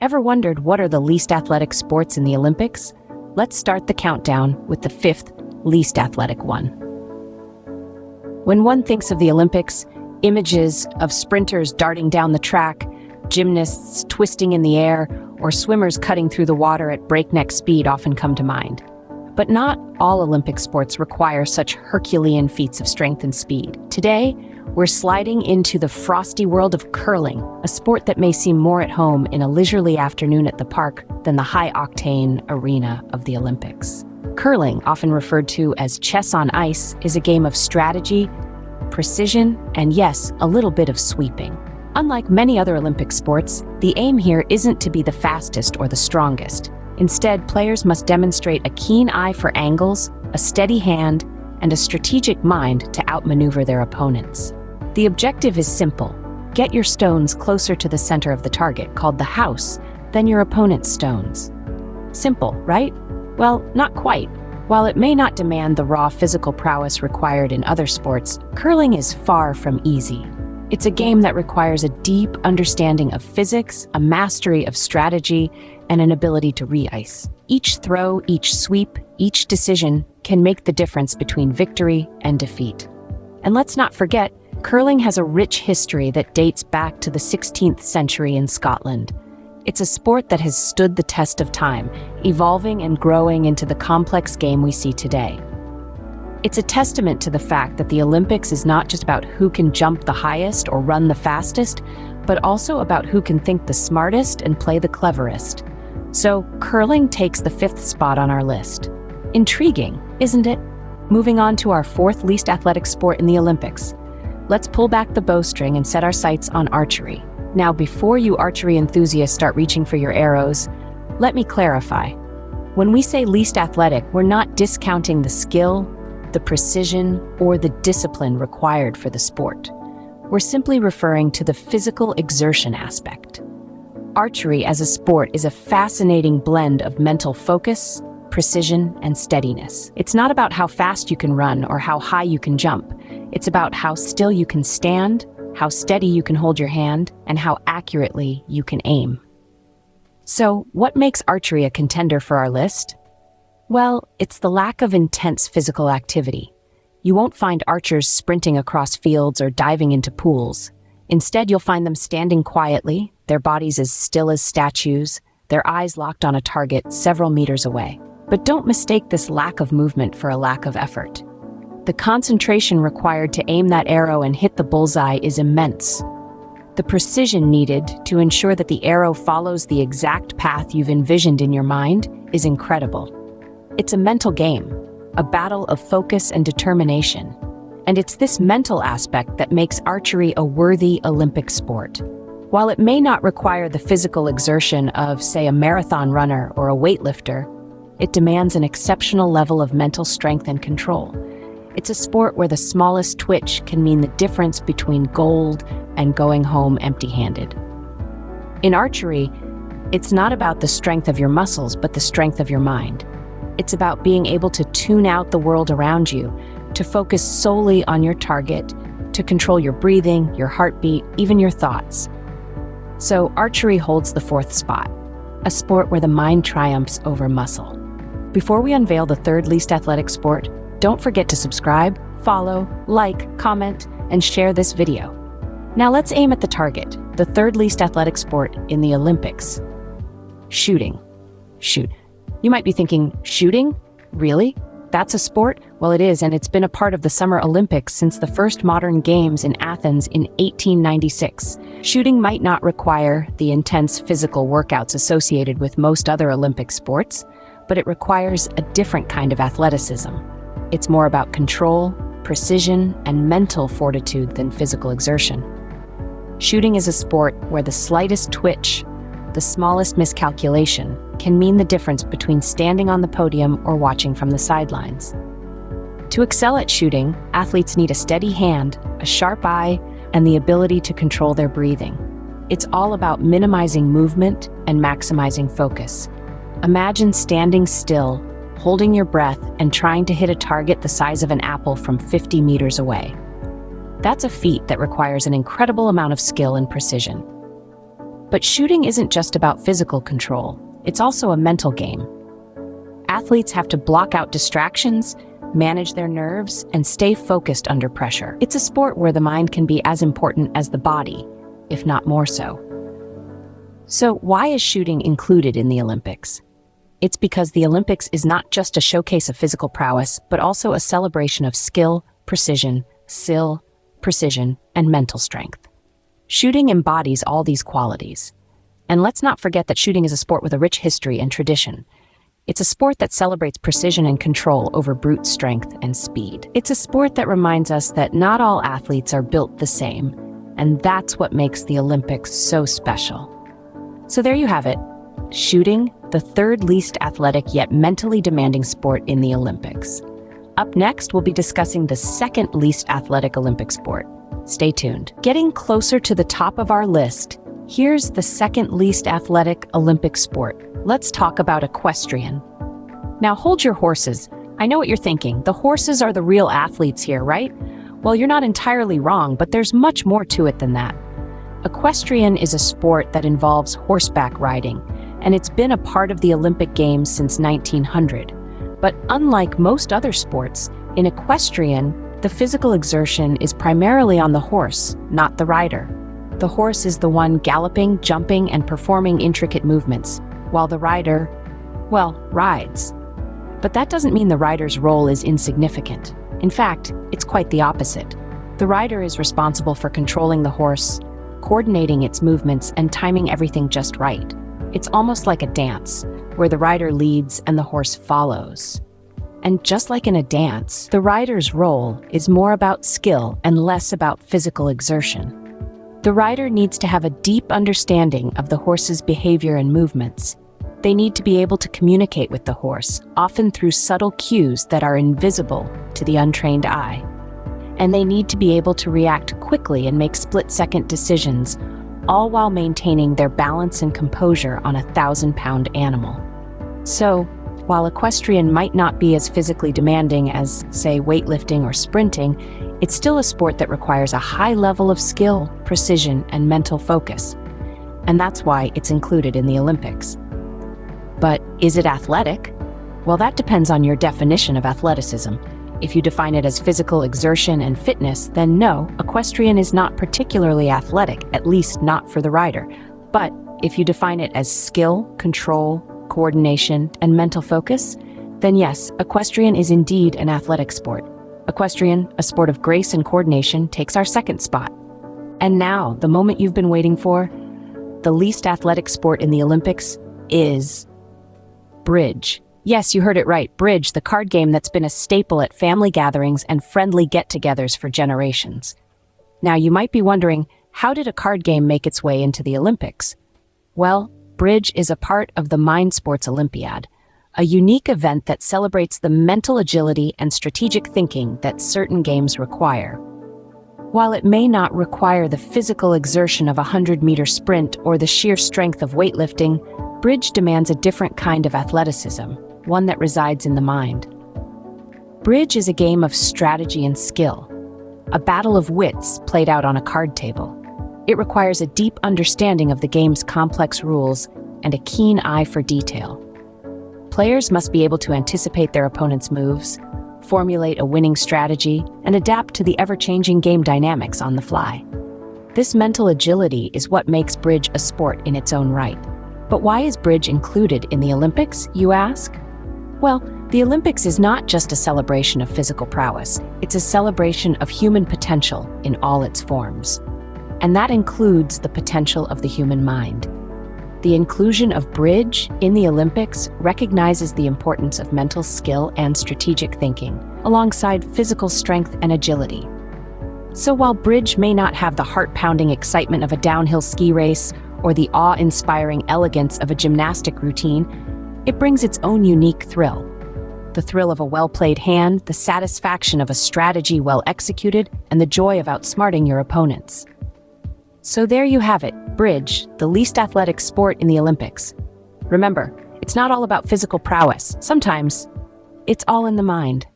Ever wondered what are the least athletic sports in the Olympics? Let's start the countdown with the fifth least athletic one. When one thinks of the Olympics, images of sprinters darting down the track, gymnasts twisting in the air, or swimmers cutting through the water at breakneck speed often come to mind. But not all Olympic sports require such Herculean feats of strength and speed. Today, we're sliding into the frosty world of curling, a sport that may seem more at home in a leisurely afternoon at the park than the high-octane arena of the Olympics. Curling, often referred to as chess on ice, is a game of strategy, precision, and yes, a little bit of sweeping. Unlike many other Olympic sports, the aim here isn't to be the fastest or the strongest. Instead, players must demonstrate a keen eye for angles, a steady hand, and a strategic mind to outmaneuver their opponents. The objective is simple. Get your stones closer to the center of the target, called the house, than your opponent's stones. Simple, right? Well, not quite. While it may not demand the raw physical prowess required in other sports, curling is far from easy. It's a game that requires a deep understanding of physics, a mastery of strategy, and an ability to re-ice. Each throw, each sweep, each decision can make the difference between victory and defeat. And let's not forget, curling has a rich history that dates back to the 16th century in Scotland. It's a sport that has stood the test of time, evolving and growing into the complex game we see today. It's a testament to the fact that the Olympics is not just about who can jump the highest or run the fastest, but also about who can think the smartest and play the cleverest. So, curling takes the fifth spot on our list. Intriguing, isn't it? Moving on to our fourth least athletic sport in the Olympics. Let's pull back the bowstring and set our sights on archery. Now, before you archery enthusiasts start reaching for your arrows, let me clarify. When we say least athletic, we're not discounting the skill, the precision, or the discipline required for the sport. We're simply referring to the physical exertion aspect. Archery as a sport is a fascinating blend of mental focus, precision, and steadiness. It's not about how fast you can run or how high you can jump. It's about how still you can stand, how steady you can hold your hand, and how accurately you can aim. So, what makes archery a contender for our list? Well, it's the lack of intense physical activity. You won't find archers sprinting across fields or diving into pools. Instead, you'll find them standing quietly, their bodies as still as statues, their eyes locked on a target several meters away. But don't mistake this lack of movement for a lack of effort. The concentration required to aim that arrow and hit the bullseye is immense. The precision needed to ensure that the arrow follows the exact path you've envisioned in your mind is incredible. It's a mental game, a battle of focus and determination. And it's this mental aspect that makes archery a worthy Olympic sport. While it may not require the physical exertion of, say, a marathon runner or a weightlifter, it demands an exceptional level of mental strength and control. It's a sport where the smallest twitch can mean the difference between gold and going home empty-handed. In archery, it's not about the strength of your muscles, but the strength of your mind. It's about being able to tune out the world around you, to focus solely on your target, to control your breathing, your heartbeat, even your thoughts. So archery holds the fourth spot, a sport where the mind triumphs over muscle. Before we unveil the third least athletic sport, don't forget to subscribe, follow, like, comment, and share this video. Now let's aim at the target, the third least athletic sport in the Olympics. Shooting. Shoot. You might be thinking, shooting? Really? That's a sport? Well, it is, and it's been a part of the Summer Olympics since the first modern games in Athens in 1896. Shooting might not require the intense physical workouts associated with most other Olympic sports, but it requires a different kind of athleticism. It's more about control, precision, and mental fortitude than physical exertion. Shooting is a sport where the slightest twitch, the smallest miscalculation, can mean the difference between standing on the podium or watching from the sidelines. To excel at shooting, athletes need a steady hand, a sharp eye, and the ability to control their breathing. It's all about minimizing movement and maximizing focus. Imagine standing still, holding your breath, and trying to hit a target the size of an apple from 50 meters away. That's a feat that requires an incredible amount of skill and precision. But shooting isn't just about physical control, it's also a mental game. Athletes have to block out distractions, manage their nerves, and stay focused under pressure. It's a sport where the mind can be as important as the body, if not more so. So why is shooting included in the Olympics? It's because the Olympics is not just a showcase of physical prowess, but also a celebration of skill, precision, and mental strength. Shooting embodies all these qualities. And let's not forget that shooting is a sport with a rich history and tradition. It's a sport that celebrates precision and control over brute strength and speed. It's a sport that reminds us that not all athletes are built the same, and that's what makes the Olympics so special. So there you have it. Shooting, the third least athletic yet mentally demanding sport in the Olympics. Up next, we'll be discussing the second least athletic Olympic sport. Stay tuned. Getting closer to the top of our list, here's the second least athletic Olympic sport. Let's talk about equestrian. Now hold your horses. I know what you're thinking. The horses are the real athletes here, right? Well, you're not entirely wrong, but there's much more to it than that. Equestrian is a sport that involves horseback riding, and it's been a part of the Olympic Games since 1900. But unlike most other sports, in equestrian, the physical exertion is primarily on the horse, not the rider. The horse is the one galloping, jumping, and performing intricate movements, while the rider, well, rides. But that doesn't mean the rider's role is insignificant. In fact, it's quite the opposite. The rider is responsible for controlling the horse, coordinating its movements, and timing everything just right. It's almost like a dance, where the rider leads and the horse follows. And just like in a dance, the rider's role is more about skill and less about physical exertion. The rider needs to have a deep understanding of the horse's behavior and movements. They need to be able to communicate with the horse, often through subtle cues that are invisible to the untrained eye. And they need to be able to react quickly and make split-second decisions, all while maintaining their balance and composure on a 1,000-pound animal. So, while equestrian might not be as physically demanding as, say, weightlifting or sprinting, it's still a sport that requires a high level of skill, precision, and mental focus. And that's why it's included in the Olympics. But is it athletic? Well, that depends on your definition of athleticism. If you define it as physical exertion and fitness, then no, equestrian is not particularly athletic, at least not for the rider. But if you define it as skill, control, coordination, and mental focus, then yes, equestrian is indeed an athletic sport. Equestrian, a sport of grace and coordination, takes our second spot. And now, the moment you've been waiting for, the least athletic sport in the Olympics is bridge. Yes, you heard it right, bridge, the card game that's been a staple at family gatherings and friendly get-togethers for generations. Now, you might be wondering, how did a card game make its way into the Olympics? Well, bridge is a part of the Mind Sports Olympiad, a unique event that celebrates the mental agility and strategic thinking that certain games require. While it may not require the physical exertion of a 100-meter sprint or the sheer strength of weightlifting, bridge demands a different kind of athleticism, one that resides in the mind. Bridge is a game of strategy and skill, a battle of wits played out on a card table. It requires a deep understanding of the game's complex rules and a keen eye for detail. Players must be able to anticipate their opponent's moves, formulate a winning strategy, and adapt to the ever-changing game dynamics on the fly. This mental agility is what makes bridge a sport in its own right. But why is bridge included in the Olympics, you ask? Well, the Olympics is not just a celebration of physical prowess, it's a celebration of human potential in all its forms. And that includes the potential of the human mind. The inclusion of bridge in the Olympics recognizes the importance of mental skill and strategic thinking, alongside physical strength and agility. So while bridge may not have the heart-pounding excitement of a downhill ski race or the awe-inspiring elegance of a gymnastic routine, it brings its own unique thrill. The thrill of a well-played hand, the satisfaction of a strategy well executed, and the joy of outsmarting your opponents. So there you have it, bridge, the least athletic sport in the Olympics. Remember, it's not all about physical prowess. Sometimes, it's all in the mind.